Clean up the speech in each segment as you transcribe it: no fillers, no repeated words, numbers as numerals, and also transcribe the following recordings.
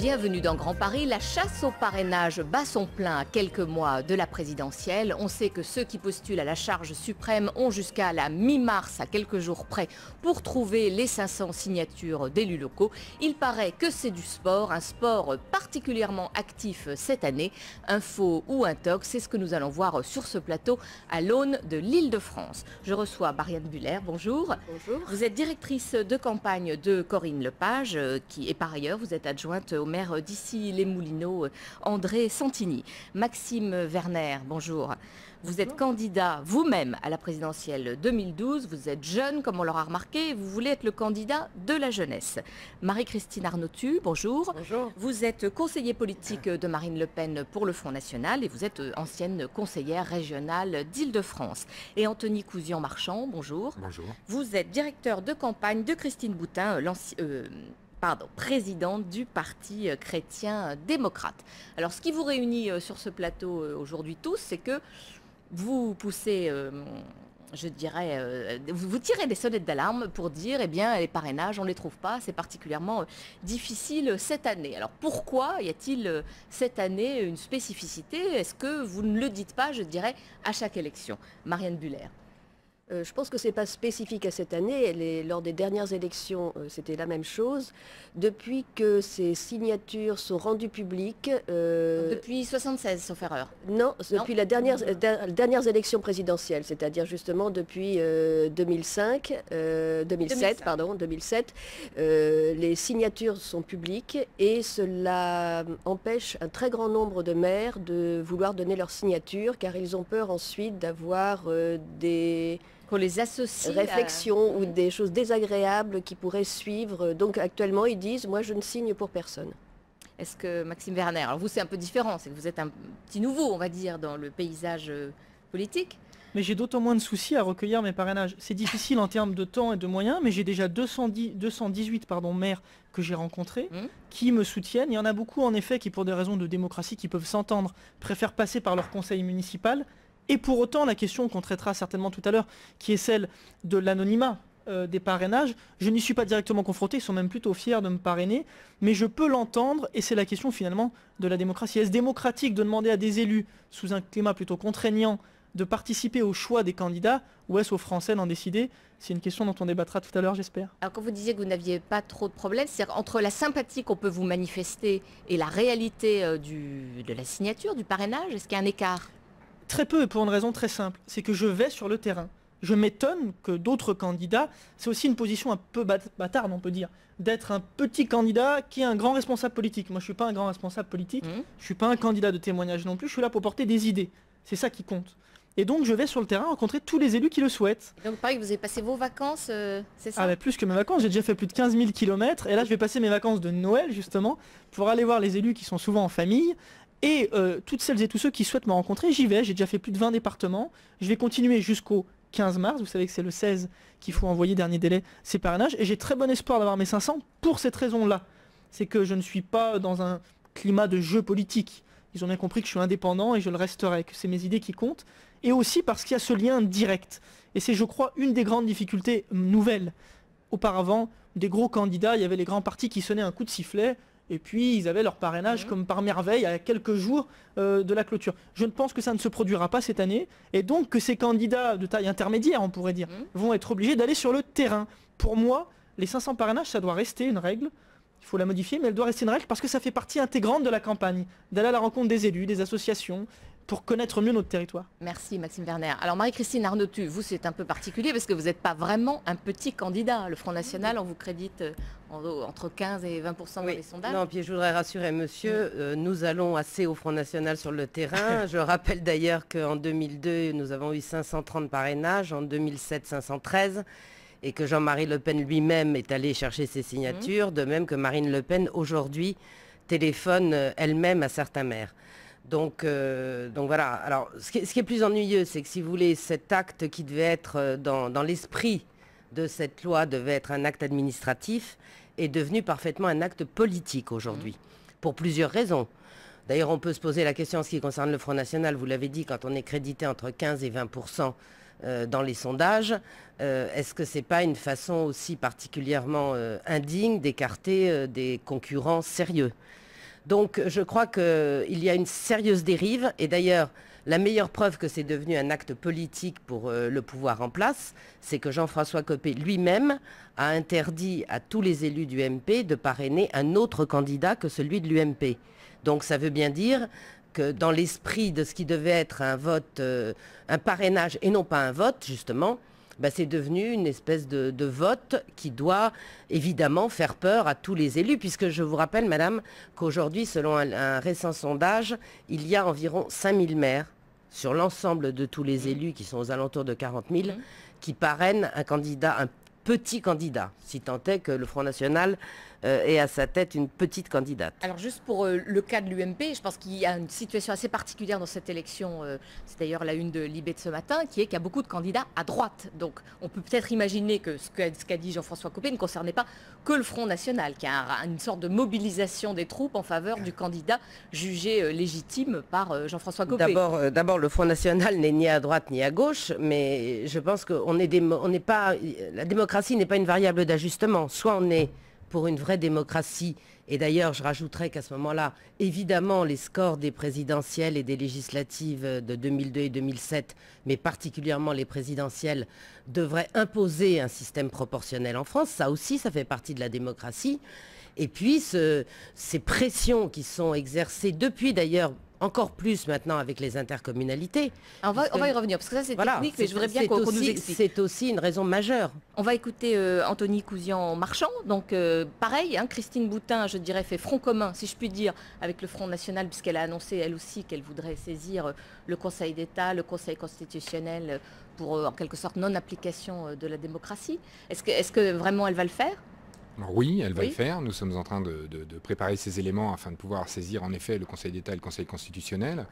Bienvenue dans Grand Paris. La chasse au parrainage bat son plein à quelques mois de la présidentielle. On sait que ceux qui postulent à la charge suprême ont jusqu'à la mi-mars, à quelques jours près, pour trouver les 500 signatures d'élus locaux. Il paraît que c'est du sport, un sport particulièrement actif cette année. Info ou intox, c'est ce que nous allons voir sur ce plateau à l'aune de l'Île-de-France. Je reçois Marianne Buller, bonjour. Bonjour. Vous êtes directrice de campagne de Corinne Lepage, et par ailleurs vous êtes adjointe au maire d'Issy-les-Moulineaux, André Santini. Maxime Werner, bonjour. Vous êtes candidat vous-même à la présidentielle 2012. Vous êtes jeune, comme on l'aura remarqué, et vous voulez être le candidat de la jeunesse. Marie-Christine Arnautu, bonjour. Bonjour. Vous êtes conseiller politique de Marine Le Pen pour le Front National et vous êtes ancienne conseillère régionale d'Île-de-France. Et Anthony Cousian-Marchand, bonjour. Bonjour. Vous êtes directeur de campagne de Christine Boutin, présidente du Parti chrétien-démocrate. Alors, ce qui vous réunit sur ce plateau aujourd'hui tous, c'est que vous poussez, je dirais, vous tirez des sonnettes d'alarme pour dire, eh bien, les parrainages, on ne les trouve pas, c'est particulièrement difficile cette année. Alors, pourquoi y a-t-il cette année une spécificité? Est-ce que vous ne le dites pas, je dirais, à chaque élection? Marianne Buller. Je pense que ce n'est pas spécifique à cette année. Lors des dernières élections, c'était la même chose. Depuis que ces signatures sont rendues publiques... Depuis 76, sauf erreur. Non, depuis les dernières élections présidentielles, c'est-à-dire justement depuis 2007, les signatures sont publiques et cela empêche un très grand nombre de maires de vouloir donner leur signature car ils ont peur ensuite d'avoir des... Qu'on les associe réflexions ou des choses désagréables qui pourraient suivre. Donc actuellement, ils disent « moi, je ne signe pour personne ». Est-ce que, Maxime Werner, alors vous, c'est un peu différent, c'est que vous êtes un petit nouveau, on va dire, dans le paysage politique. Mais j'ai d'autant moins de soucis à recueillir mes parrainages. C'est difficile en termes de temps et de moyens, mais j'ai déjà 218 maires que j'ai rencontrés qui me soutiennent. Il y en a beaucoup, en effet, qui, pour des raisons de démocratie qui peuvent s'entendre, préfèrent passer par leur conseil municipal. Et pour autant, la question qu'on traitera certainement tout à l'heure, qui est celle de l'anonymat des parrainages, je n'y suis pas directement confronté, ils sont même plutôt fiers de me parrainer, mais je peux l'entendre, et c'est la question finalement de la démocratie. Est-ce démocratique de demander à des élus, sous un climat plutôt contraignant, de participer au choix des candidats, ou est-ce aux Français d'en décider? C'est une question dont on débattra tout à l'heure, j'espère. Alors quand vous disiez que vous n'aviez pas trop de problèmes, c'est-à-dire entre la sympathie qu'on peut vous manifester et la réalité de la signature, du parrainage, est-ce qu'il y a un écart? Très peu, et pour une raison très simple, c'est que je vais sur le terrain. Je m'étonne que d'autres candidats, c'est aussi une position un peu bâtarde, on peut dire, d'être un petit candidat qui est un grand responsable politique. Moi, je ne suis pas un grand responsable politique, je ne suis pas un candidat de témoignage non plus, je suis là pour porter des idées. C'est ça qui compte. Et donc, je vais sur le terrain rencontrer tous les élus qui le souhaitent. Donc, pareil, vous avez passé vos vacances, c'est ça? Ah, mais plus que mes vacances, j'ai déjà fait plus de 15 000 km, et là, je vais passer mes vacances de Noël, justement, pour aller voir les élus qui sont souvent en famille. Et toutes celles et tous ceux qui souhaitent me rencontrer, j'y vais. J'ai déjà fait plus de 20 départements. Je vais continuer jusqu'au 15 mars. Vous savez que c'est le 16 qu'il faut envoyer, dernier délai, ces parrainages. Et j'ai très bon espoir d'avoir mes 500 pour cette raison-là. C'est que je ne suis pas dans un climat de jeu politique. Ils ont bien compris que je suis indépendant et je le resterai, que c'est mes idées qui comptent. Et aussi parce qu'il y a ce lien direct. Et c'est, je crois, une des grandes difficultés nouvelles. Auparavant, des gros candidats, il y avait les grands partis qui sonnaient un coup de sifflet. Et puis, ils avaient leur parrainage comme par merveille à quelques jours de la clôture. Je ne pense que ça ne se produira pas cette année. Et donc, que ces candidats de taille intermédiaire, on pourrait dire, vont être obligés d'aller sur le terrain. Pour moi, les 500 parrainages, ça doit rester une règle. Il faut la modifier, mais elle doit rester une règle parce que ça fait partie intégrante de la campagne. D'aller à la rencontre des élus, des associations, pour connaître mieux notre territoire. Merci Maxime Werner. Alors Marie-Christine Arnautu, vous c'est un peu particulier parce que vous n'êtes pas vraiment un petit candidat. Le Front National, on vous crédite entre 15 et 20% dans les sondages. Non, puis je voudrais rassurer monsieur, nous allons assez au Front National sur le terrain. Je rappelle d'ailleurs qu'en 2002, nous avons eu 530 parrainages, en 2007, 513. Et que Jean-Marie Le Pen lui-même est allé chercher ses signatures, de même que Marine Le Pen aujourd'hui téléphone elle-même à certains maires. Donc voilà. Alors, ce qui est plus ennuyeux, c'est que si vous voulez, cet acte qui devait être dans l'esprit de cette loi, devait être un acte administratif, est devenu parfaitement un acte politique aujourd'hui, pour plusieurs raisons. D'ailleurs, on peut se poser la question en ce qui concerne le Front National, vous l'avez dit, quand on est crédité entre 15 et 20% dans les sondages, est-ce que ce n'est pas une façon aussi particulièrement indigne d'écarter des concurrents sérieux ? Donc je crois qu'il y a une sérieuse dérive, et d'ailleurs la meilleure preuve que c'est devenu un acte politique pour le pouvoir en place, c'est que Jean-François Copé lui-même a interdit à tous les élus du MP de parrainer un autre candidat que celui de l'UMP. Donc ça veut bien dire que dans l'esprit de ce qui devait être un vote, un parrainage et non pas un vote justement, c'est devenu une espèce de vote qui doit évidemment faire peur à tous les élus, puisque je vous rappelle, madame, qu'aujourd'hui, selon un récent sondage, il y a environ 5000 maires sur l'ensemble de tous les élus qui sont aux alentours de 40 000 qui parrainent un candidat, un petit candidat, si tant est que le Front National ait à sa tête une petite candidate. Alors juste pour le cas de l'UMP, je pense qu'il y a une situation assez particulière dans cette élection, c'est d'ailleurs la une de Libé de ce matin, qui est qu'il y a beaucoup de candidats à droite. Donc on peut peut-être imaginer que ce qu'a dit Jean-François Copé ne concernait pas que le Front National, qui a une sorte de mobilisation des troupes en faveur du candidat jugé légitime par Jean-François Copé. D'abord, le Front National n'est ni à droite ni à gauche, mais je pense que la démocratie n'est pas une variable d'ajustement. Soit on est pour une vraie démocratie, et d'ailleurs je rajouterais qu'à ce moment-là, évidemment les scores des présidentielles et des législatives de 2002 et 2007, mais particulièrement les présidentielles, devraient imposer un système proportionnel en France. Ça aussi, ça fait partie de la démocratie. Et puis ces pressions qui sont exercées depuis d'ailleurs, encore plus maintenant avec les intercommunalités. On va y revenir, parce que ça c'est technique, mais je voudrais bien qu'on nous explique. C'est aussi une raison majeure. On va écouter Anthony Cousian-Marchand. Donc pareil, Christine Boutin, je dirais, fait front commun, si je puis dire, avec le Front National, puisqu'elle a annoncé elle aussi qu'elle voudrait saisir le Conseil d'État, le Conseil constitutionnel, pour en quelque sorte non-application de la démocratie. Est-ce que vraiment elle va le faire ? Alors oui, elle va le faire. Nous sommes en train de préparer ces éléments afin de pouvoir saisir en effet le Conseil d'État et le Conseil constitutionnel.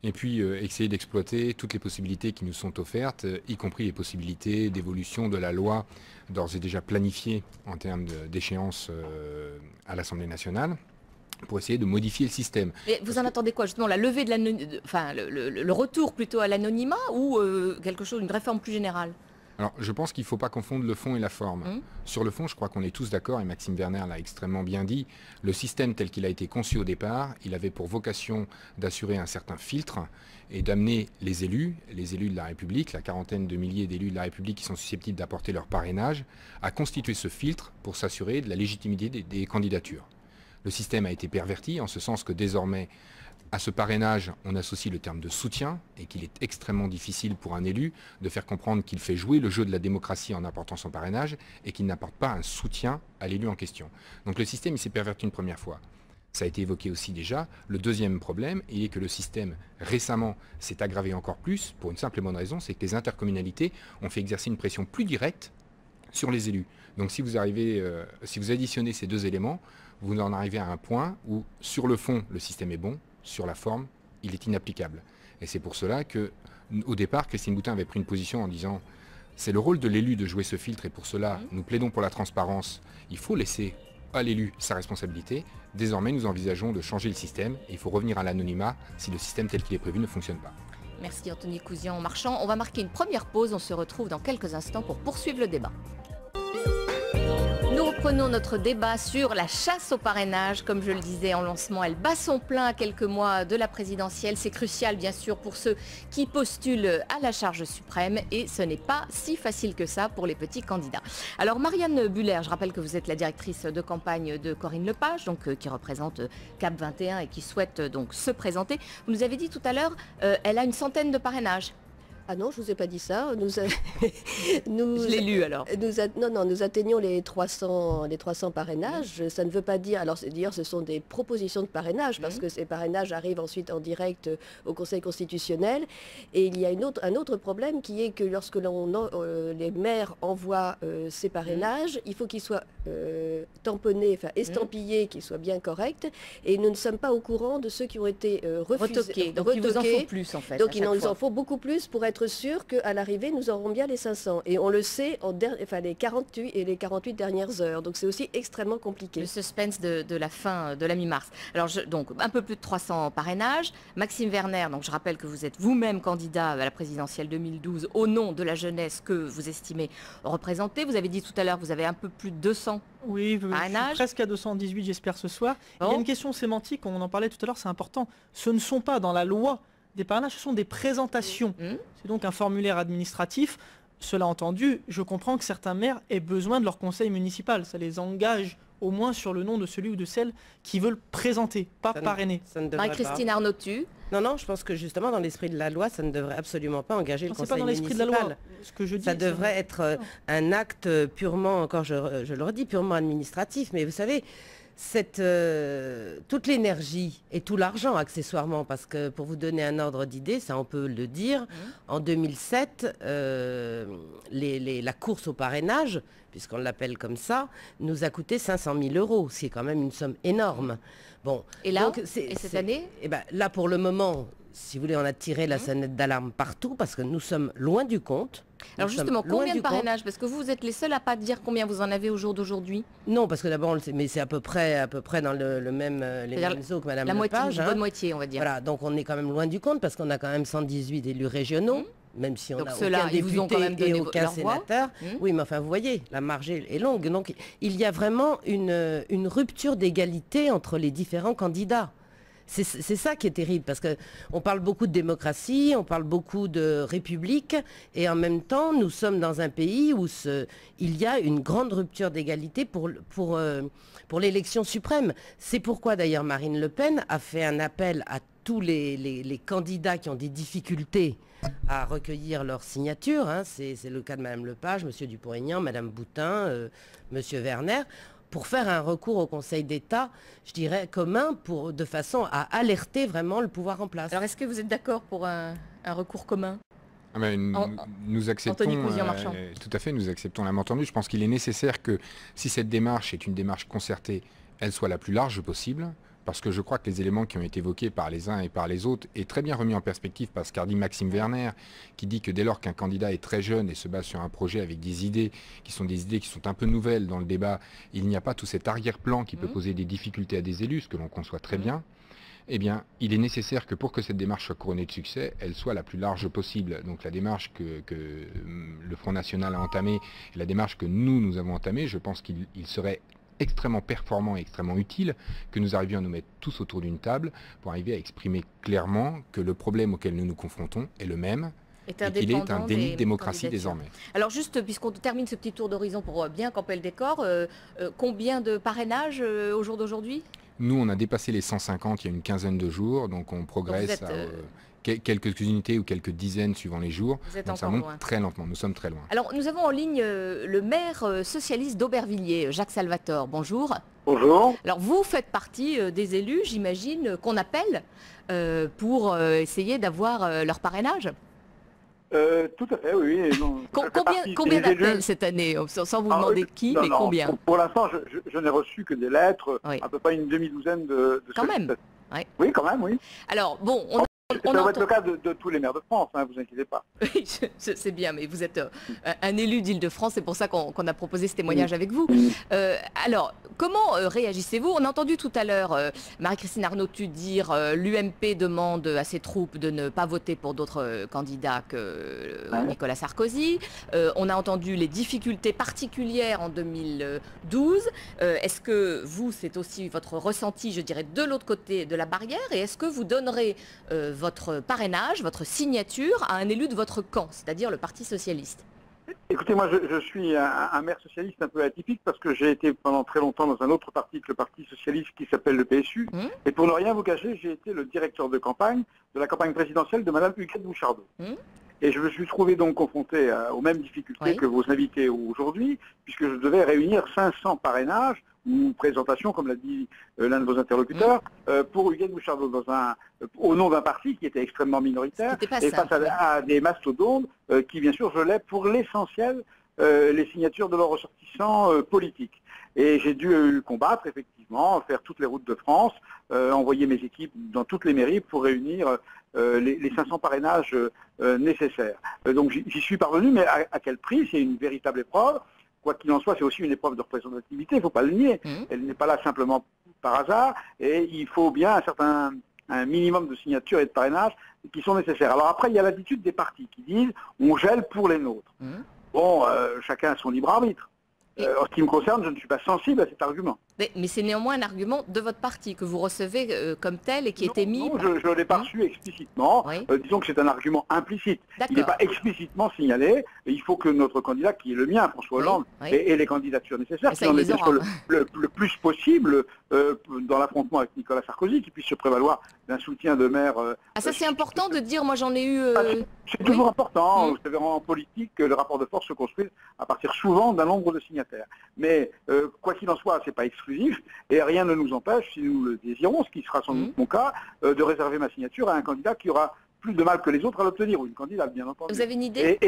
Et puis essayer d'exploiter toutes les possibilités qui nous sont offertes, y compris les possibilités d'évolution de la loi d'ores et déjà planifiée en termes d'échéance à l'Assemblée nationale, pour essayer de modifier le système. Et vous en attendez quoi justement? La levée de le retour plutôt à l'anonymat ou quelque chose, une réforme plus générale? Alors, je pense qu'il ne faut pas confondre le fond et la forme. Sur le fond, je crois qu'on est tous d'accord, et Maxime Werner l'a extrêmement bien dit, le système tel qu'il a été conçu au départ, il avait pour vocation d'assurer un certain filtre et d'amener les élus de la République, la quarantaine de milliers d'élus de la République qui sont susceptibles d'apporter leur parrainage, à constituer ce filtre pour s'assurer de la légitimité des candidatures. Le système a été perverti en ce sens que désormais, à ce parrainage, on associe le terme de soutien et qu'il est extrêmement difficile pour un élu de faire comprendre qu'il fait jouer le jeu de la démocratie en apportant son parrainage et qu'il n'apporte pas un soutien à l'élu en question. Donc le système, il s'est perverti une première fois. Ça a été évoqué aussi déjà. Le deuxième problème, il est que le système, récemment, s'est aggravé encore plus pour une simple et bonne raison, c'est que les intercommunalités ont fait exercer une pression plus directe sur les élus. Donc si vous additionnez ces deux éléments, vous en arrivez à un point où, sur le fond, le système est bon, sur la forme, il est inapplicable. Et c'est pour cela qu'au départ, Christine Boutin avait pris une position en disant c'est le rôle de l'élu de jouer ce filtre et pour cela, nous plaidons pour la transparence. Il faut laisser à l'élu sa responsabilité. Désormais, nous envisageons de changer le système et il faut revenir à l'anonymat si le système tel qu'il est prévu ne fonctionne pas. Merci Anthony Cousian-Marchand. On va marquer une première pause. On se retrouve dans quelques instants pour poursuivre le débat. Nous reprenons notre débat sur la chasse au parrainage. Comme je le disais en lancement, elle bat son plein à quelques mois de la présidentielle. C'est crucial bien sûr pour ceux qui postulent à la charge suprême et ce n'est pas si facile que ça pour les petits candidats. Alors Marianne Buller, je rappelle que vous êtes la directrice de campagne de Corinne Lepage, donc qui représente CAP 21 et qui souhaite donc se présenter. Vous nous avez dit tout à l'heure, elle a une centaine de parrainages. Ah non, je ne vous ai pas dit ça. Je l'ai lu alors. Nous atteignons les 300 parrainages. Ça ne veut pas dire... Alors, d'ailleurs, ce sont des propositions de parrainage, parce que ces parrainages arrivent ensuite en direct au Conseil constitutionnel. Et il y a un autre problème qui est que lorsque les maires envoient ces parrainages, il faut qu'ils soient tamponnés, estampillés, qu'ils soient bien corrects. Et nous ne sommes pas au courant de ceux qui ont été refusés. Retoqués. Donc il vous en faut plus, en fait. Donc il nous en faut beaucoup plus pour être être sûr qu'à l'arrivée, nous aurons bien les 500. Et on le sait les 48 dernières heures. Donc c'est aussi extrêmement compliqué. Le suspense de la fin de la mi-mars. Alors donc un peu plus de 300 parrainages. Maxime Werner, donc je rappelle que vous êtes vous-même candidat à la présidentielle 2012 au nom de la jeunesse que vous estimez représenter. Vous avez dit tout à l'heure, vous avez un peu plus de 200 Oui, je suis presque à 218, j'espère, ce soir. Bon. Il y a une question sémantique, on en parlait tout à l'heure, c'est important. Ce ne sont pas dans la loi des parrainages, ce sont des présentations. C'est donc un formulaire administratif. Cela entendu, je comprends que certains maires aient besoin de leur conseil municipal. Ça les engage au moins sur le nom de celui ou de celle qui veulent présenter, pas parrainer. Marie-Christine Arnautu. Non, je pense que justement dans l'esprit de la loi, ça ne devrait absolument pas engager le conseil municipal. C'est pas dans l'esprit de la loi. Ce que je dis, ça devrait être un acte purement, encore je le redis, purement administratif. Mais vous savez, toute l'énergie et tout l'argent accessoirement, parce que pour vous donner un ordre d'idée, ça on peut le dire, en 2007, la course au parrainage, puisqu'on l'appelle comme ça, nous a coûté 500 000 €, ce qui est quand même une somme énorme. Bon, et là, et cette année là pour le moment, si vous voulez, on a tiré la sonnette d'alarme partout, parce que nous sommes loin du compte. Alors justement, combien de parrainages? Parce que vous êtes les seuls à pas dire combien vous en avez au jour d'aujourd'hui. Non, parce que d'abord, on le sait, mais c'est à peu près dans les mêmes eaux que Madame Lepage. La bonne moitié, on va dire. Voilà, donc on est quand même loin du compte, parce qu'on a quand même 118 élus régionaux, même si on n'a aucun député et aucun sénateur. Oui, mais enfin, vous voyez, la marge est longue. Donc il y a vraiment une rupture d'égalité entre les différents candidats. C'est ça qui est terrible, parce qu'on parle beaucoup de démocratie, on parle beaucoup de république, et en même temps, nous sommes dans un pays où il y a une grande rupture d'égalité pour l'élection suprême. C'est pourquoi d'ailleurs Marine Le Pen a fait un appel à tous les candidats qui ont des difficultés à recueillir leurs signatures. C'est le cas de Madame Lepage, Monsieur Dupont-Aignan, Madame Boutin, Monsieur Werner, pour faire un recours au Conseil d'État, je dirais commun, de façon à alerter vraiment le pouvoir en place. Alors est-ce que vous êtes d'accord pour un recours commun? Nous acceptons, tout à fait, nous acceptons la main tendue. Je pense qu'il est nécessaire que, si cette démarche est une démarche concertée, elle soit la plus large possible, parce que je crois que les éléments qui ont été évoqués par les uns et par les autres est très bien remis en perspective par ce qu'a dit Maxime Werner, qui dit que dès lors qu'un candidat est très jeune et se base sur un projet avec des idées qui sont un peu nouvelles dans le débat, il n'y a pas tout cet arrière-plan qui peut poser des difficultés à des élus, ce que l'on conçoit très bien. Eh bien, il est nécessaire que pour que cette démarche soit couronnée de succès, elle soit la plus large possible. Donc la démarche que le Front National a entamée et la démarche que nous avons entamée, je pense qu'il serait extrêmement performant et extrêmement utile que nous arrivions à nous mettre tous autour d'une table pour arriver à exprimer clairement que le problème auquel nous nous confrontons est le même et qu'il est un déni de démocratie désormais. Alors juste, puisqu'on termine ce petit tour d'horizon pour bien camper le décor, combien de parrainages au jour d'aujourd'hui? Nous, on a dépassé les 150 il y a une quinzaine de jours, donc on progresse quelques unités ou quelques dizaines suivant les jours. Donc ça monte très lentement, nous sommes très loin. Alors nous avons en ligne le maire socialiste d'Aubervilliers, Jacques Salvatore. Bonjour. Bonjour. Alors vous faites partie des élus, j'imagine, qu'on appelle pour essayer d'avoir leur parrainage. Tout à fait, oui. Non, combien d'appels cette année, sans vous demander qui, mais combien? Pour l'instant, je n'ai reçu que des lettres, à peu près une demi-douzaine de quand même. Oui, quand même, oui. Alors, bon, ça va être le cas de tous les maires de France, vous inquiétez pas. Oui, je sais bien, mais vous êtes un élu d'Île-de-France, c'est pour ça qu'on a proposé ce témoignage avec vous. Alors, comment réagissez-vous? On a entendu tout à l'heure Marie-Christine Arnautu dire l'UMP demande à ses troupes de ne pas voter pour d'autres candidats que Nicolas Sarkozy. On a entendu les difficultés particulières en 2012. Est-ce que vous, c'est aussi votre ressenti, je dirais, de l'autre côté de la barrière? Et est-ce que vous donnerez votre parrainage, votre signature à un élu de votre camp, c'est-à-dire le Parti Socialiste? Écoutez, moi je suis un maire socialiste un peu atypique parce que j'ai été pendant très longtemps dans un autre parti que le Parti Socialiste qui s'appelle le PSU. Et pour ne rien vous cacher, j'ai été le directeur de la campagne présidentielle de Madame Huguette Bouchardot. Et je me suis trouvé donc confronté aux mêmes difficultés que vos invités aujourd'hui, puisque je devais réunir 500 parrainages ou présentations, comme l'a dit l'un de vos interlocuteurs, pour Huguette Bouchardot, au nom d'un parti qui était extrêmement minoritaire, et face à des mastodontes qui, bien sûr, je l'ai pour l'essentiel les signatures de leurs ressortissants politiques. Et j'ai dû combattre, effectivement, faire toutes les routes de France, envoyer mes équipes dans toutes les mairies pour réunir les 500 parrainages nécessaires. Donc j'y suis parvenu, mais à quel prix? C'est une véritable épreuve. Quoi qu'il en soit, c'est aussi une épreuve de représentativité, il ne faut pas le nier. Elle n'est pas là simplement par hasard, et il faut bien un minimum de signatures et de parrainages qui sont nécessaires. Alors après, il y a l'attitude des partis qui disent on gèle pour les nôtres. Bon, chacun a son libre arbitre. En ce qui me concerne, je ne suis pas sensible à cet argument. Mais c'est néanmoins un argument de votre parti que vous recevez comme tel et qui est émis. Non, je ne l'ai pas reçu explicitement. Oui. Disons que c'est un argument implicite. Il n'est pas explicitement signalé. Il faut que notre candidat, qui est le mien, François Hollande, ait les candidatures nécessaires, qu'il en ait le plus possible dans l'affrontement avec Nicolas Sarkozy, qui puisse se prévaloir d'un soutien de maire. Ça c'est important de dire, moi j'en ai eu... C'est toujours important. Vous savez, en politique, le rapport de force se construit à partir souvent d'un nombre de signataires. Mais quoi qu'il en soit, c'est pas exclusif et rien ne nous empêche, si nous le désirons, ce qui sera sans doute mon cas, de réserver ma signature à un candidat qui aura plus de mal que les autres à l'obtenir, ou une candidate bien entendu. Vous avez une idée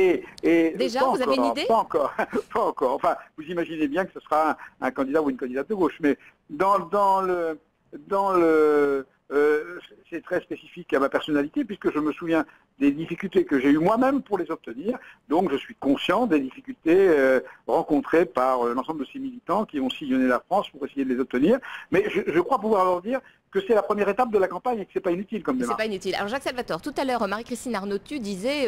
Déjà, vous avez une idée? Pas encore. Enfin, vous imaginez bien que ce sera un candidat ou une candidate de gauche, mais c'est très spécifique à ma personnalité, puisque je me souviens des difficultés que j'ai eues moi-même pour les obtenir. Donc je suis conscient des difficultés rencontrées par l'ensemble de ces militants qui ont sillonné la France pour essayer de les obtenir. Mais je crois pouvoir leur dire que c'est la première étape de la campagne et que c'est pas inutile comme démarche. C'est pas inutile. Alors Jacques Salvatore, tout à l'heure, Marie-Christine Arnautu disait,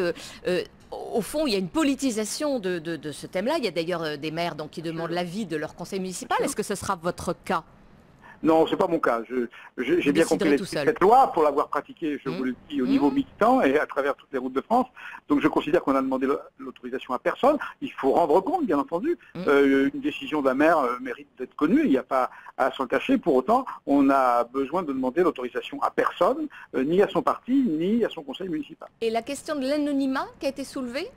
au fond, il y a une politisation de ce thème-là. Il y a d'ailleurs des maires qui demandent l'avis de leur conseil municipal. Est-ce que ce sera votre cas? Non, c'est pas mon cas. J'ai bien compris cette loi pour l'avoir pratiquée, je vous le dis, au niveau militant et à travers toutes les routes de France. Donc je considère qu'on a demandé l'autorisation à personne. Il faut rendre compte, bien entendu. Une décision d'un maire mérite d'être connue. Il n'y a pas à s'en cacher. Pour autant, on a besoin de demander l'autorisation à personne, ni à son parti, ni à son conseil municipal. Et la question de l'anonymat qui a été soulevée?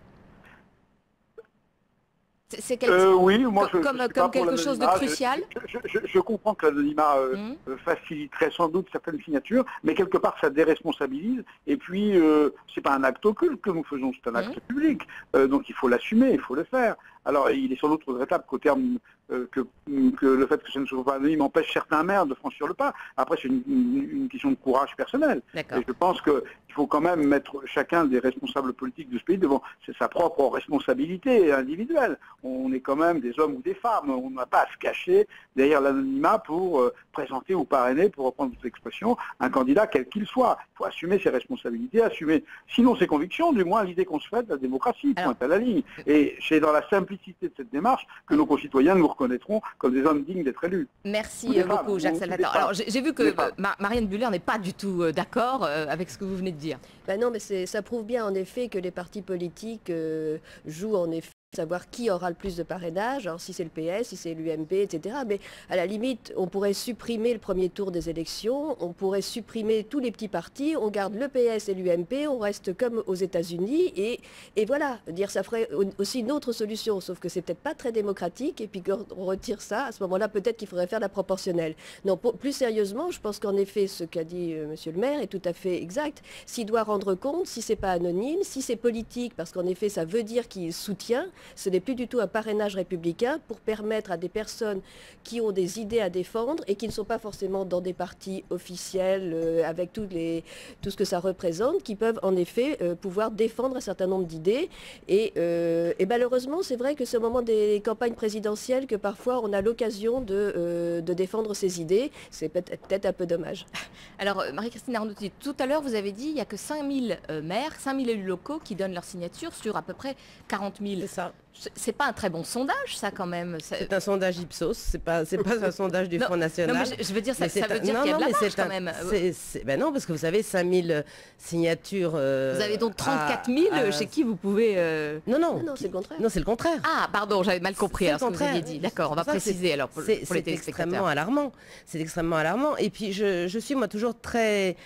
C'est oui, moi comme quelque chose de crucial. Je comprends que l'anonymat faciliterait sans doute certaines signatures, mais quelque part ça déresponsabilise. Et puis c'est pas un acte occulte que nous faisons, c'est un acte public. Donc il faut l'assumer, il faut le faire. Alors il est sans doute regrettable qu'au terme que le fait que ce ne soit pas anonyme empêche certains maires de franchir le pas. Après c'est une question de courage personnel. Et je pense qu'il faut quand même mettre chacun des responsables politiques de ce pays devant sa propre responsabilité individuelle. On est quand même des hommes ou des femmes, on n'a pas à se cacher derrière l'anonymat pour présenter ou parrainer, pour reprendre votre expression, un candidat quel qu'il soit. Il faut assumer ses responsabilités, assumer, sinon ses convictions, du moins l'idée qu'on se fait de la démocratie, pointe à la ligne. Et c'est dans la simplicité de cette démarche que nos concitoyens nous reconnaîtront comme des hommes dignes d'être élus. Merci beaucoup, Jacques Salvatore. Alors j'ai vu que Marianne Buller n'est pas du tout d'accord avec ce que vous venez de dire. Non, mais ça prouve bien en effet que les partis politiques jouent en effet savoir qui aura le plus de parrainage, alors si c'est le PS, si c'est l'UMP, etc. Mais à la limite, on pourrait supprimer le premier tour des élections, on pourrait supprimer tous les petits partis, on garde le PS et l'UMP, on reste comme aux États-Unis et voilà, dire ça ferait aussi une autre solution, sauf que c'est peut-être pas très démocratique et puis qu'on retire ça, à ce moment-là peut-être qu'il faudrait faire la proportionnelle. Non, plus sérieusement, je pense qu'en effet ce qu'a dit Monsieur le maire est tout à fait exact. S'il doit rendre compte, si c'est pas anonyme, si c'est politique, parce qu'en effet ça veut dire qu'il soutient. Ce n'est plus du tout un parrainage républicain pour permettre à des personnes qui ont des idées à défendre et qui ne sont pas forcément dans des partis officiels avec tout ce que ça représente, qui peuvent en effet pouvoir défendre un certain nombre d'idées. Et malheureusement, c'est vrai que c'est au moment des campagnes présidentielles que parfois on a l'occasion de défendre ses idées. C'est peut-être un peu dommage. Alors, Marie-Christine Arnautu, tout à l'heure, vous avez dit qu'il n'y a que 5000 maires, 5000 élus locaux qui donnent leur signature sur à peu près 40 000. C'est ça. C'est pas un très bon sondage, ça, quand même. C'est un sondage Ipsos, c'est pas un sondage du Front National. Non, mais je veux dire, ça veut dire qu'il y a de la marge, quand même. Non, parce que vous savez, 5000 signatures... vous avez donc 34 000 chez qui vous pouvez... Non, c'est le contraire. Non, c'est le contraire. Ah, pardon, j'avais mal compris ce que vous aviez dit. D'accord, on va préciser alors pour les téléspectateurs. C'est extrêmement alarmant. Et puis, je suis, moi, toujours très...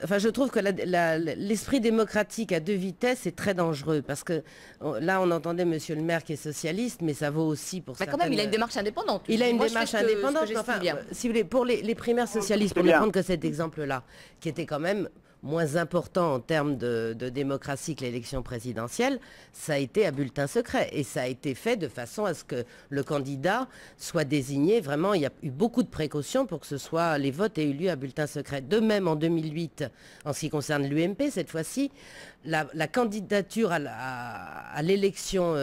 Enfin, je trouve que l'esprit démocratique à deux vitesses est très dangereux parce que là, on entendait Monsieur le maire qui est socialiste, mais ça vaut aussi pour certaines... quand même, il a une démarche indépendante. Il a une démarche indépendante. Enfin, si vous voulez, pour les primaires socialistes, pour ne prendre que cet exemple-là, qui était quand même moins important en termes de démocratie que l'élection présidentielle, ça a été à bulletin secret. Et ça a été fait de façon à ce que le candidat soit désigné. Vraiment, il y a eu beaucoup de précautions pour que les votes aient eu lieu à bulletin secret. De même, en 2008, en ce qui concerne l'UMP, cette fois-ci, la candidature à l'élection,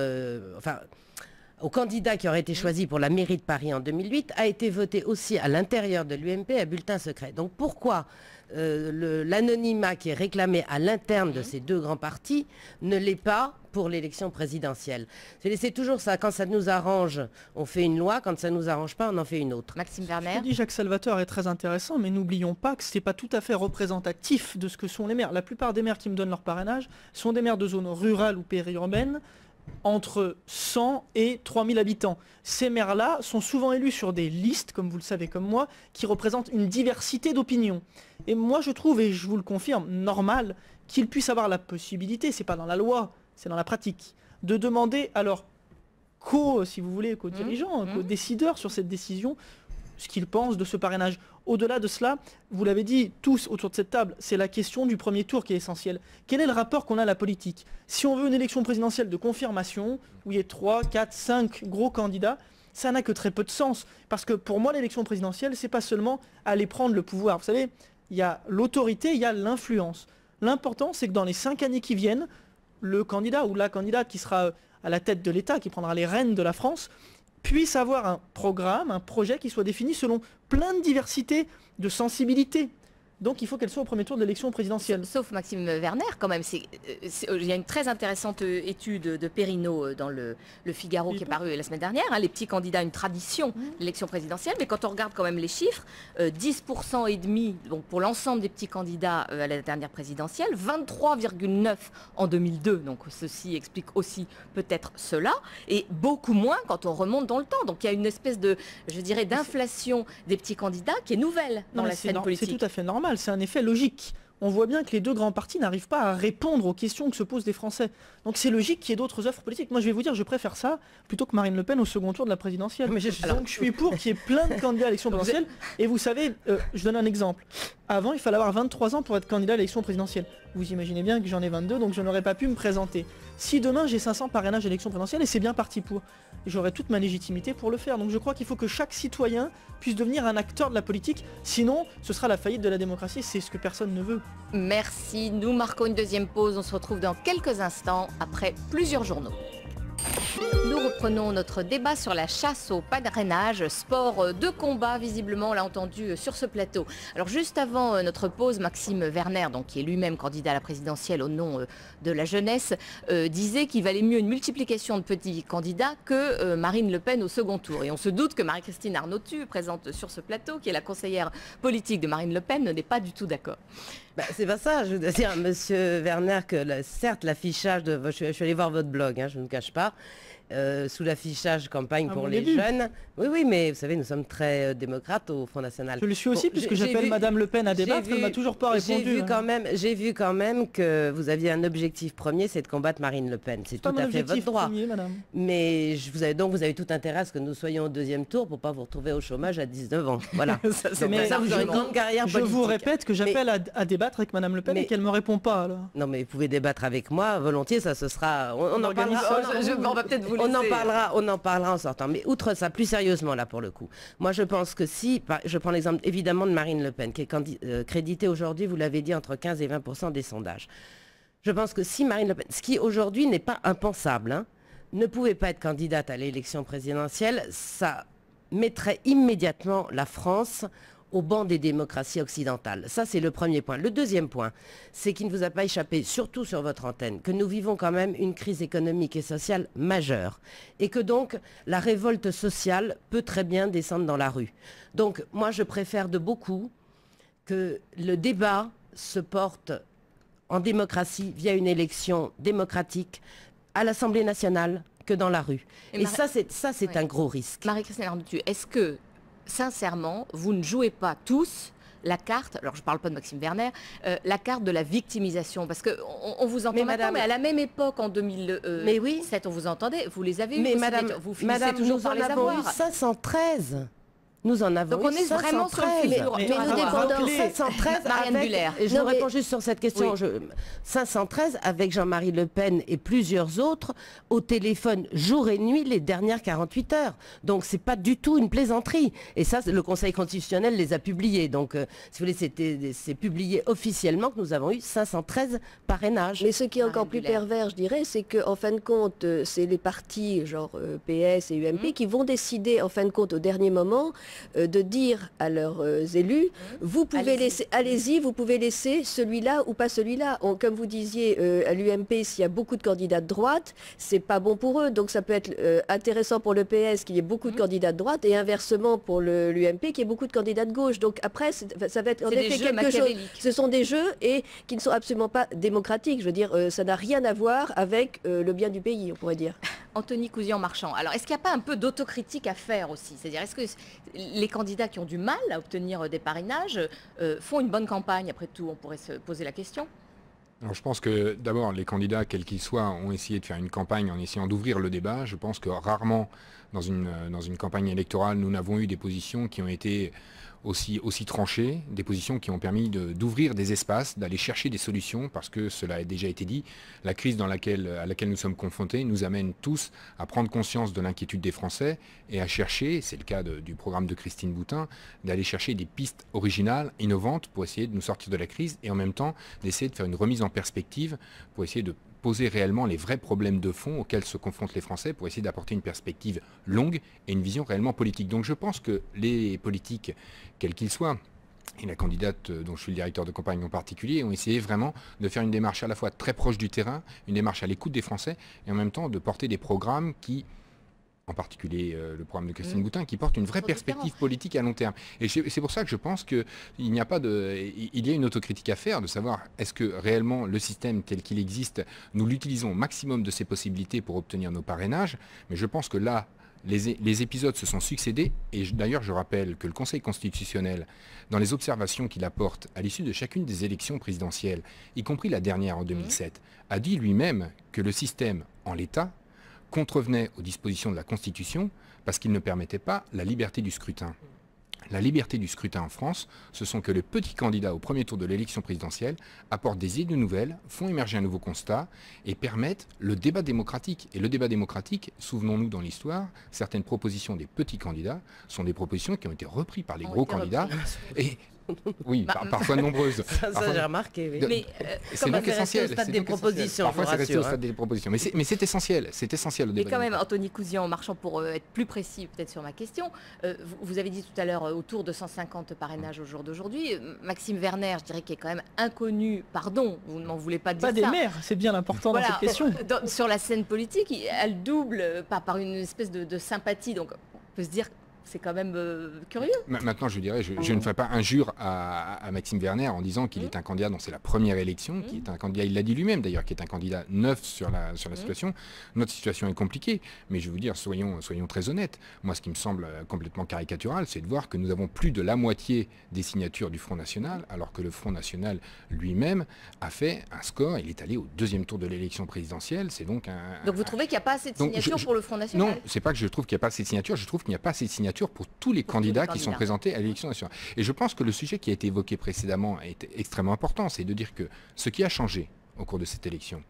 au candidat qui aurait été choisi pour la mairie de Paris en 2008 a été voté aussi à l'intérieur de l'UMP à bulletin secret. Donc pourquoi l'anonymat qui est réclamé à l'interne de ces deux grands partis ne l'est pas pour l'élection présidentielle? C'est toujours ça, quand ça nous arrange, on fait une loi, quand ça ne nous arrange pas, on en fait une autre. Maxime Werner. Ce que dit Jacques Salvatore est très intéressant, mais n'oublions pas que ce n'est pas tout à fait représentatif de ce que sont les maires. La plupart des maires qui me donnent leur parrainage sont des maires de zones rurales ou périurbaines, entre 100 et 3000 habitants. Ces maires-là sont souvent élus sur des listes, comme vous le savez comme moi, qui représentent une diversité d'opinions. Et moi je trouve, et je vous le confirme, normal qu'ils puissent avoir la possibilité, c'est pas dans la loi, c'est dans la pratique, de demander à leurs si vous voulez, co-dirigeants, co-décideurs sur cette décision, ce qu'ils pensent de ce parrainage. Au-delà de cela, vous l'avez dit tous autour de cette table, c'est la question du premier tour qui est essentielle. Quel est le rapport qu'on a à la politique? Si on veut une élection présidentielle de confirmation, où il y a 3, 4, 5 gros candidats, ça n'a que très peu de sens. Parce que pour moi, l'élection présidentielle, c'est pas seulement aller prendre le pouvoir. Vous savez, il y a l'autorité, il y a l'influence. L'important, c'est que dans les 5 années qui viennent, le candidat ou la candidate qui sera à la tête de l'État, qui prendra les rênes de la France, puisse avoir un programme, un projet qui soit défini selon plein de diversités, de sensibilités. Donc il faut qu'elle soit au premier tour de l'élection présidentielle. Sauf Maxime Werner, quand même. Il y a une très intéressante étude de Perrineau dans le Figaro qui est parue la semaine dernière. Les petits candidats, une tradition de l'élection présidentielle. Mais quand on regarde quand même les chiffres, 10% et demi donc pour l'ensemble des petits candidats à la dernière présidentielle, 23,9 en 2002. Donc ceci explique aussi peut-être cela. Et beaucoup moins quand on remonte dans le temps. Donc il y a une espèce de, je dirais, d'inflation des petits candidats qui est nouvelle dans la scène politique. C'est tout à fait normal. C'est un effet logique. On voit bien que les deux grands partis n'arrivent pas à répondre aux questions que se posent des Français. Donc c'est logique qu'il y ait d'autres offres politiques. Moi je vais vous dire, je préfère ça plutôt que Marine Le Pen au second tour de la présidentielle. Donc je suis pour qu'il y ait plein de candidats à l'élection présidentielle. Et vous savez, je donne un exemple. Avant, il fallait avoir 23 ans pour être candidat à l'élection présidentielle. Vous imaginez bien que j'en ai 22, donc je n'aurais pas pu me présenter. Si demain j'ai 500 parrainages à l'élection présidentielle, et c'est bien parti pour, j'aurai toute ma légitimité pour le faire. Donc je crois qu'il faut que chaque citoyen puisse devenir un acteur de la politique. Sinon, ce sera la faillite de la démocratie. C'est ce que personne ne veut. Merci. Nous marquons une deuxième pause. On se retrouve dans quelques instants après plusieurs journaux. Nous reprenons notre débat sur la chasse au parrainage, sport de combat visiblement, on l'a entendu sur ce plateau. Alors juste avant notre pause, Maxime Werner, donc, qui est lui-même candidat à la présidentielle au nom de la jeunesse, disait qu'il valait mieux une multiplication de petits candidats que Marine Le Pen au second tour. Et on se doute que Marie-Christine Arnautu, présente sur ce plateau, qui est la conseillère politique de Marine Le Pen, n'est pas du tout d'accord. C'est pas ça, je veux dire, monsieur Werner, que certes l'affichage de... Je suis allé voir votre blog, je ne me cache pas. Sous l'affichage campagne pour les jeunes. Oui, mais vous savez, nous sommes très démocrates au Front National. Je le suis aussi, puisque j'appelle Madame Le Pen à débattre, elle m'a toujours pas répondu. J'ai vu quand même que vous aviez un objectif premier, c'est de combattre Marine LePen. C'est tout à fait votre droit. Premier, madame. Mais vous avez tout intérêt à ce que nous soyons au deuxième tour pour pas vous retrouver au chômage à 19 ans. Voilà. ça, vous aurez une grande carrière politique. Je vous répète que j'appelle à débattre avec Madame Le Pen et qu'elle me répond pas. Alors. Non, mais vous pouvez débattre avec moi volontiers, ça ce sera... On en parlera. On va peut-être vous on en parlera en sortant. Mais outre ça, plus sérieusement là pour le coup, moi je pense que si, je prends l'exemple évidemment de Marine Le Pen, qui est créditée aujourd'hui, vous l'avez dit, entre 15 et 20% des sondages. Je pense que si Marine Le Pen, ce qui aujourd'hui n'est pas impensable, ne pouvait pas être candidate à l'élection présidentielle, ça mettrait immédiatement la France au banc des démocraties occidentales. Ça, c'est le premier point. Le deuxième point, c'est qu'il ne vous a pas échappé, surtout sur votre antenne, que nous vivons quand même une crise économique et sociale majeure. Et que donc, la révolte sociale peut très bien descendre dans la rue. Donc, moi, je préfère de beaucoup que le débat se porte en démocratie via une élection démocratique à l'Assemblée nationale que dans la rue. Et ça, c'est un gros risque. Marie-Christine Arnautu, est-ce que sincèrement, vous ne jouez pas tous la carte, alors je ne parle pas de Maxime Werner, la carte de la victimisation, parce qu'on vous entend maintenant, mais à la même époque, en 2007, on vous entendait, vous les avez eu, mais madame, vous finissez toujours par les avoir. Nous en avons eu 513. nous en avons donc on est vraiment sur le fil mais nous dépendons 513 avec, et je vous réponds juste sur cette question, 513 avec Jean-Marie Le Pen et plusieurs autres au téléphone jour et nuit les dernières 48 heures. Donc c'est pas du tout une plaisanterie. Et ça, le Conseil constitutionnel les a publiés. Donc si vous voulez, c'est publié officiellement que nous avons eu 513 parrainages. Mais ce qui est encore plus pervers, je dirais, c'est qu'en fin de compte, c'est les partis, genre PS et UMP, qui vont décider, en fin de compte, au dernier moment, de dire à leurs élus, vous pouvez laisser, allez-y, vous pouvez laisser celui-là ou pas celui-là. Comme vous disiez, à l'UMP, s'il y a beaucoup de candidats de droite, c'est pas bon pour eux. Donc ça peut être intéressant pour le PS qu'il y ait beaucoup de candidats de droite et inversement pour l'UMP qu'il y ait beaucoup de candidats de gauche. Donc après, ça va être en effet quelque chose. Ce sont des jeux et qui ne sont absolument pas démocratiques. Je veux dire, ça n'a rien à voir avec le bien du pays, on pourrait dire. Anthony Cousillan-Marchand. Alors, est-ce qu'il n'y a pas un peu d'autocritique à faire aussi? C'est-à-dire, est-ce que les candidats qui ont du mal à obtenir des parrainages font une bonne campagne? Après tout, on pourrait se poser la question. Alors, je pense que d'abord, les candidats, quels qu'ils soient, ont essayé de faire une campagne en essayant d'ouvrir le débat. Je pense que rarement, dans une campagne électorale, nous n'avons eu des positions qui ont été aussi tranchées, des positions qui ont permis d'ouvrir des espaces, d'aller chercher des solutions, parce que cela a déjà été dit, la crise à laquelle nous sommes confrontés nous amène tous à prendre conscience de l'inquiétude des Français et à chercher, c'est le cas du programme de Christine Boutin, d'aller chercher des pistes originales, innovantes, pour essayer de nous sortir de la crise et en même temps d'essayer de faire une remise en perspective pour essayer de poser réellement les vrais problèmes de fond auxquels se confrontent les Français pour essayer d'apporter une perspective longue et une vision réellement politique. Donc je pense que les politiques, quels qu'ils soient, et la candidate dont je suis le directeur de campagne en particulier, ont essayé vraiment de faire une démarche à la fois très proche du terrain, une démarche à l'écoute des Français et en même temps de porter des programmes qui, en particulier le programme de Christine Boutin, qui porte une vraie perspective politique à long terme. Et c'est pour ça que je pense qu'il y a une autocritique à faire, de savoir est-ce que réellement le système tel qu'il existe, nous l'utilisons au maximum de ses possibilités pour obtenir nos parrainages. Mais je pense que là, les épisodes se sont succédés, et d'ailleurs je rappelle que le Conseil constitutionnel, dans les observations qu'il apporte à l'issue de chacune des élections présidentielles, y compris la dernière en 2007, a dit lui-même que le système en l'état contrevenait aux dispositions de la Constitution parce qu'il ne permettait pas la liberté du scrutin. La liberté du scrutin en France, ce sont que les petits candidats au premier tour de l'élection présidentielle apportent des idées nouvelles, font émerger un nouveau constat et permettent le débat démocratique. Et le débat démocratique, souvenons-nous dans l'histoire, certaines propositions des petits candidats sont des propositions qui ont été reprises par les gros candidats. Et oui, parfois nombreuses. Ça j'ai remarqué. Oui. Mais c'est donc essentiel. Au stade des propositions. Parfois c'est resté au stade des propositions. Mais c'est essentiel. C'est essentiel au débat. Mais quand même, Anthony Cousillan-Marchand, pour être plus précis peut-être sur ma question, vous avez dit tout à l'heure autour de 150 parrainages au jour d'aujourd'hui. Maxime Werner, je dirais qu'il est quand même inconnu, pardon, vous ne m'en voulez pas dire ça. Pas des maires, c'est bien l'important dans cette question. Sur la scène politique, elle double par une espèce de sympathie, donc on peut se dire c'est quand même curieux. Maintenant, je dirais, je ne ferai pas injure à Maxime Werner en disant qu'il est un candidat dont c'est la première élection, qui est un candidat, il l'a dit lui-même d'ailleurs, qui est un candidat neuf sur la situation. Notre situation est compliquée, mais je veux dire, soyons très honnêtes. Moi, ce qui me semble complètement caricatural, c'est de voir que nous avons plus de la moitié des signatures du Front National, alors que le Front National lui-même a fait un score, il est allé au deuxième tour de l'élection présidentielle. C'est donc Donc vous trouvez qu'il n'y a pas assez de signatures pour le Front National? Non, c'est pas que je trouve qu'il n'y a pas assez de signatures, je trouve qu'il n'y a pas assez de signatures pour tous les candidats qui sont présentés à l'élection nationale. Et je pense que le sujet qui a été évoqué précédemment est extrêmement important, c'est de dire que ce qui a changé au cours de cette élection,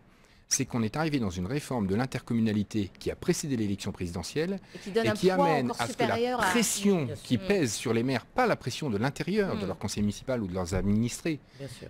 c'est qu'on est arrivé dans une réforme de l'intercommunalité qui a précédé l'élection présidentielle et qui amène à ce que la pression qui pèse sur les maires, pas la pression de l'intérieur de leur conseil municipal ou de leurs administrés,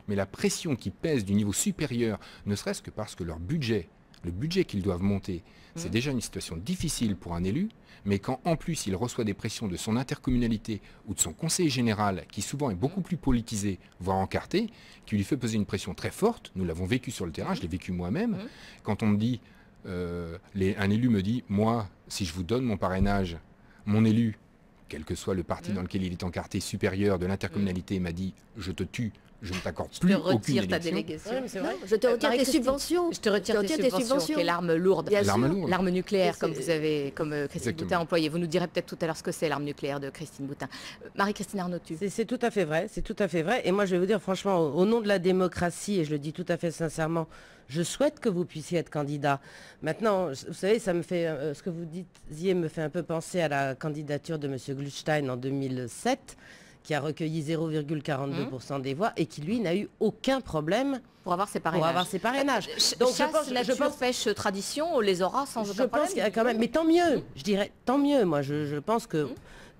mais la pression qui pèse du niveau supérieur, ne serait-ce que parce que leur budget, le budget qu'ils doivent monter, c'est déjà une situation difficile pour un élu, mais quand en plus il reçoit des pressions de son intercommunalité ou de son conseil général, qui souvent est beaucoup plus politisé, voire encarté, qui lui fait peser une pression très forte, nous l'avons vécu sur le terrain, je l'ai vécu moi-même, quand on me dit, un élu me dit, moi, si je vous donne mon parrainage, mon élu, quel que soit le parti dans lequel il est encarté, supérieur de l'intercommunalité, m'a dit, je te tue je ne t'accorde plus aucune retire ta élection. délégation. Ouais, mais c'est vrai. Je te retire tes subventions. Je te retire tes subventions, qui est l'arme lourde. Bien sûr. L'arme lourde. L'arme nucléaire, C'est- comme vous avez, comme Christine Exactement. Boutin a employé. Vous nous direz peut-être tout à l'heure ce que c'est l'arme nucléaire de Christine Boutin. Marie-Christine Arnautu. C'est tout à fait vrai, c'est tout à fait vrai. Et moi, je vais vous dire franchement, au nom de la démocratie, et je le dis tout à fait sincèrement, je souhaite que vous puissiez être candidat. Maintenant, vous savez, ça me fait, ce que vous disiez me fait un peu penser à la candidature de M. Glutstein en 2007, qui a recueilli 0,42% des voix et qui, lui, n'a eu aucun problème Pour avoir ses parrainages. pour avoir ses parrainages. Donc chasse, nature, pêche, tradition, on les aura sans Je aucun problème. pense qu'il y a quand même, mais tant mieux, je dirais, tant mieux. Moi, je pense que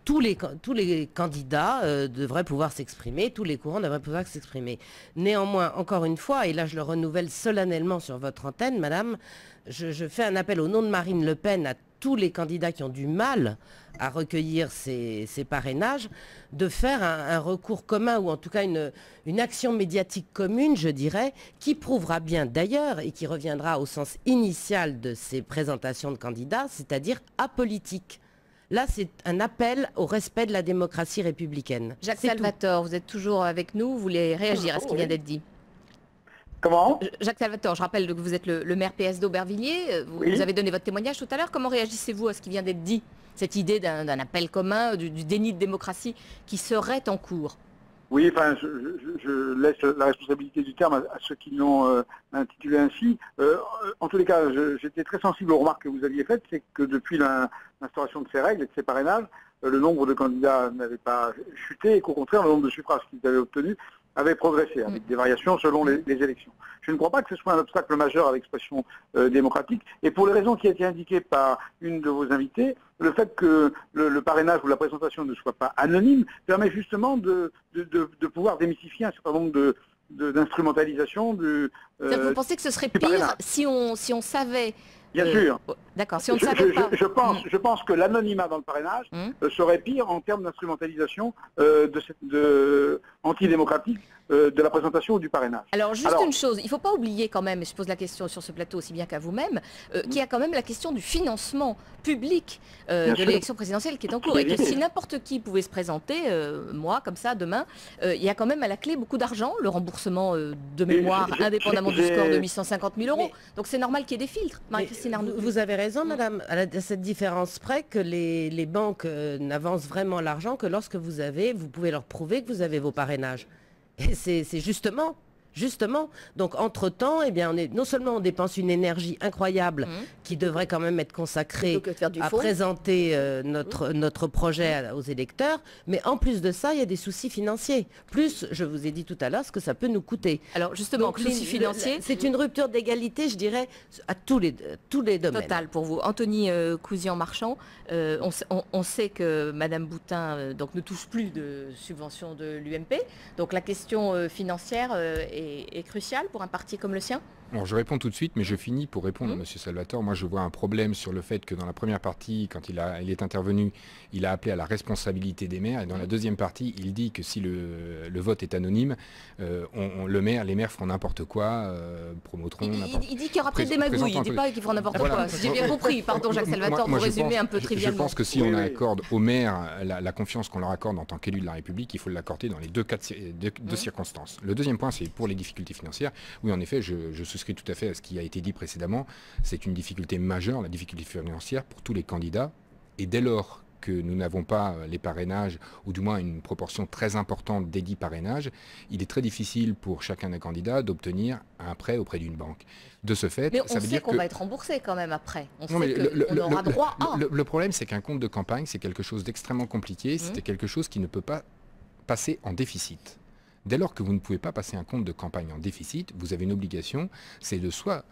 tous les candidats devraient pouvoir s'exprimer, tous les courants devraient pouvoir s'exprimer. Néanmoins, encore une fois, et là je le renouvelle solennellement sur votre antenne, madame, je fais un appel au nom de Marine Le Pen à tous les candidats qui ont du mal à recueillir ces parrainages, de faire un recours commun ou en tout cas une action médiatique commune, je dirais, qui prouvera bien d'ailleurs et qui reviendra au sens initial de ces présentations de candidats, c'est-à-dire apolitique. Là, c'est un appel au respect de la démocratie républicaine. Jacques C'est tout. Salvatore, vous êtes toujours avec nous, vous voulez réagir à ce qui vient d'être dit. Comment? Jacques Salvatore, je rappelle que vous êtes le maire PS d'Aubervilliers, vous, Oui. vous avez donné votre témoignage tout à l'heure, comment réagissez-vous à ce qui vient d'être dit? Cette idée d'un appel commun, du déni de démocratie qui serait en cours? Oui, enfin, je laisse la responsabilité du terme à ceux qui l'ont intitulé ainsi. En tous les cas, j'étais très sensible aux remarques que vous aviez faites, c'est que depuis l'instauration de ces règles et de ces parrainages, le nombre de candidats n'avait pas chuté et qu'au contraire, le nombre de suffrages qu'ils avaient obtenus avait progressé, avec des variations selon les élections. Je ne crois pas que ce soit un obstacle majeur à l'expression démocratique, et pour les raisons qui ont été indiquées par une de vos invitées, le fait que le parrainage ou la présentation ne soit pas anonyme permet justement de pouvoir démystifier un certain nombre d'instrumentalisation. Vous pensez que ce serait pire parrainage. si on savait... Bien sûr. D'accord, si on ne savait pas... Je pense que l'anonymat dans le parrainage serait pire en termes d'instrumentalisation antidémocratique de la présentation ou du parrainage. Alors juste une chose, il ne faut pas oublier quand même, et je pose la question sur ce plateau aussi bien qu'à vous-même, qu'il y a quand même la question du financement public de l'élection présidentielle qui est en cours. Et que si n'importe qui pouvait se présenter, moi comme ça, demain, il y a quand même à la clé beaucoup d'argent, le remboursement de mémoire, indépendamment du score de 850 000 €. Donc c'est normal qu'il y ait des filtres. Marie-Christine Arnautu. Vous avez raison, madame, à cette différence près que les banques n'avancent vraiment l'argent que lorsque vous pouvez leur prouver que vous avez vos parrainages. Et c'est justement. Donc entre-temps, eh bien, non seulement on dépense une énergie incroyable qui devrait quand même être consacrée à présenter notre projet aux électeurs, mais en plus de ça, il y a des soucis financiers. Plus, je vous ai dit tout à l'heure, ce que ça peut nous coûter. Alors justement, soucis financiers... C'est une rupture d'égalité, je dirais, à tous les domaines. Total pour vous. Anthony Cousian-Marchand, on sait que Madame Boutin donc, ne touche plus de subventions de l'UMP. Donc la question financière est crucial pour un parti comme le sien? Alors je réponds tout de suite, mais je finis pour répondre à M. Salvatore. Moi je vois un problème sur le fait que dans la première partie, quand il est intervenu, il a appelé à la responsabilité des maires, et dans la deuxième partie, il dit que si le vote est anonyme, les maires feront n'importe quoi, promoteront n'importe quoi. Il dit qu'il y aura peut-être des magouilles, il ne dit pas qu'ils feront n'importe quoi. Si j'ai bien compris, pardon Jacques Salvatore, vous résumez un peu trivialement. Je pense que si on accorde aux maires la confiance qu'on leur accorde en tant qu'élus de la République, il faut l'accorder dans les deux circonstances. Le deuxième point, c'est pour les difficultés financières. Oui, en effet, je souscris tout à fait à ce qui a été dit précédemment. C'est une difficulté majeure, la difficulté financière pour tous les candidats. Et dès lors que nous n'avons pas les parrainages, ou du moins une proportion très importante des 10 parrainages, il est très difficile pour chacun des candidats d'obtenir un prêt auprès d'une banque. De ce fait, mais ça veut dire qu'on va être remboursé quand même après. On sait qu'on aura droit à... Le problème, c'est qu'un compte de campagne, c'est quelque chose d'extrêmement compliqué. C'est quelque chose qui ne peut pas passer en déficit. Dès lors que vous ne pouvez pas passer un compte de campagne en déficit, vous avez une obligation, c'est de soit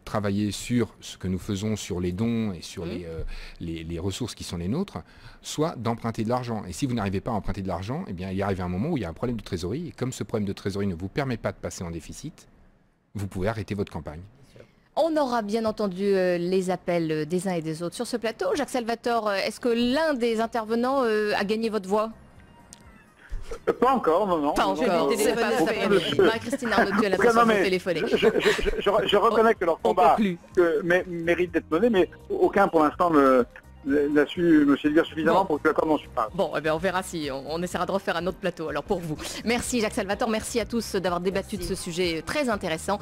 travailler sur ce que nous faisons sur les dons et sur les ressources qui sont les nôtres, soit d'emprunter de l'argent. Et si vous n'arrivez pas à emprunter de l'argent, eh bien, il arrive un moment où il y a un problème de trésorerie. Et comme ce problème de trésorerie ne vous permet pas de passer en déficit, vous pouvez arrêter votre campagne. On aura bien entendu les appels des uns et des autres sur ce plateau. Jacques Salvatore, est-ce que l'un des intervenants a gagné votre voix ? Pas encore, non. Pas encore. Marie-Christine Arnautu, elle a besoin de téléphoner. Je reconnais que leur combat mérite d'être mené, mais aucun pour l'instant n'a su me séduire suffisamment pour que l'accord m'en suive pas. Bon, eh bien, on verra si on essaiera de refaire un autre plateau alors pour vous. Merci Jacques Salvatore, merci à tous d'avoir débattu de ce sujet très intéressant.